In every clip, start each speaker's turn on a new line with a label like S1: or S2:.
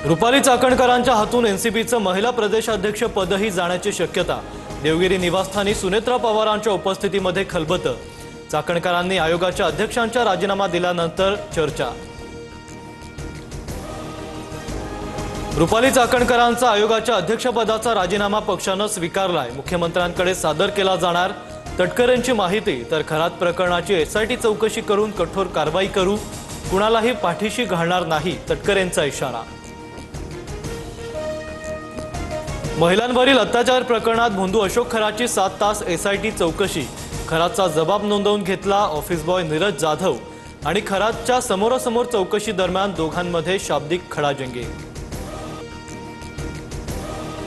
S1: रुपाली चाकणकरांच्या हातून एनसीबीचं महिला प्रदेशाध्यक्ष पदही जाण्याची शक्यता। देवगिरी निवासस्थानी सुनेत्रा पवारांच्या उपस्थितीमध्ये खलबतं। चाकणकरांनी आयोगाच्या अध्यक्षांचा राजीनामा दिल्यानंतर चर्चा। रुपाली चाकणकरांचा आयोगाच्या अध्यक्षपदाचा राजीनामा पक्षानं स्वीकारलाय। मुख्यमंत्र्यांकडे सादर केला जाणार। तटकरेंची माहिती तर खरात प्रकरणाची एसआयटी चौकशी करून कठोर कारवाई करू, कुणालाही पाठीशी घालणार नाही, तटकरेंचा इशारा। महिलांवरील अत्याचार प्रकरणात भोंदू अशोक खरातची 7 तास एसआयटी चौकशी। खरातचा जबाब नोंदवून घेतला ऑफिस बॉय नीरज जाधव आणि खरातच्या समोरासमोर चौकशी दरम्यान दोघांमध्ये शाब्दिक खडाजंगी।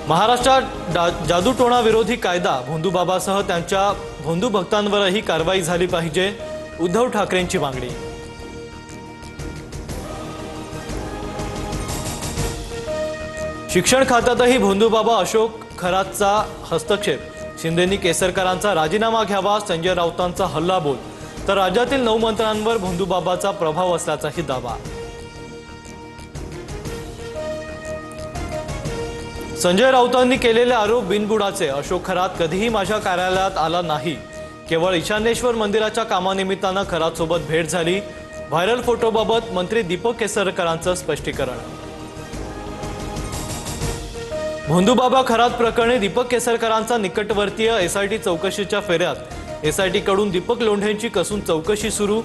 S1: महाराष्ट्रात जादूटोणा विरोधी कायदा, भोंदूबाबासह त्यांच्या भोंदू भक्तांवरही कारवाई झाली पाहिजे, उद्धव ठाकरेंची मागणी। शिक्षण खात्यातही भोंदूबाबा अशोक खरातचा हस्तक्षेप। शिंदेंनी केसरकरांचा राजीनामा घ्यावा, संजय राऊतांचा हल्लाबोल, तर राज्यातील 9 मंत्र्यांवर भोंदूबाबाचा प्रभाव असल्याचाही दावा। संजय राऊतांनी केलेले आरोप बिनबुडाचे। अशोक खरात कधीही माझ्या कार्यालयात आला नाही, केवळ ईशानेश्वर मंदिराच्या कामानिमित्तानं खरातसोबत भेट झाली। व्हायरल फोटोबाबत मंत्री दीपक केसरकरांचं स्पष्टीकरण। भोंदूबाबा खरात प्रकरणी दीपक केसरकरांचा निकटवर्तीय एसआयटी चौकशीच्या फेऱ्यात। एसआयटी कडून दीपक लोंढेंची कसून चौकशी सुरू।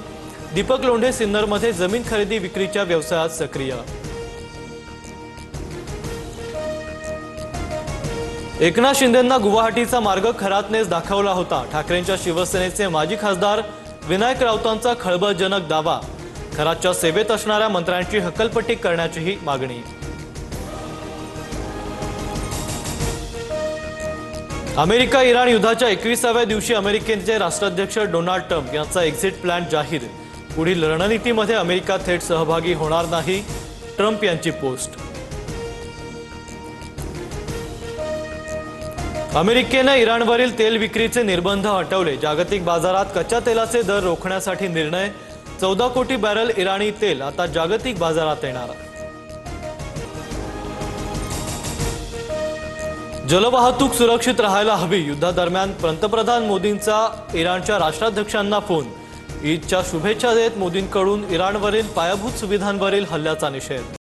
S1: दीपक लोंढे सिन्नरमध्ये जमीन खरेदी विक्रीच्या व्यवसायात सक्रिय। एकनाथ शिंदेंना गुवाहाटीचा मार्ग खरातनेच दाखवला होता। ठाकरेंच्या शिवसेनेचे माजी खासदार विनायक राऊतांचा खळबळजनक दावा। खरातच्या सेवेत असणाऱ्या मंत्र्यांची हकलपट्टी करण्याचीही मागणी। अमेरिका इराण युद्धाच्या 21व्या दिवशी अमेरिकेचे राष्ट्राध्यक्ष डोनाल्ड ट्रम्प यांचा एक्झिट प्लॅन जाहीर। पुढील रणनीतीमध्ये अमेरिका थेट सहभागी होणार नाही, ट्रम्प यांची पोस्ट। अमेरिकेने इराणवरील तेल विक्रीचे निर्बंध हटवले। जागतिक बाजारात कच्च्या तेलाचे दर रोखण्यासाठी निर्णय। 14 कोटी बॅरल इराणी तेल आता जागतिक बाजारात येणार। जलवाहतूक सुरक्षित राहायला हवी, युद्धादरम्यान पंतप्रधान मोदींचा इराणच्या राष्ट्राध्यक्षांना फोन। ईदच्या शुभेच्छा देत मोदींकडून इराणवरील पायाभूत सुविधांवरील हल्ल्याचा निषेध।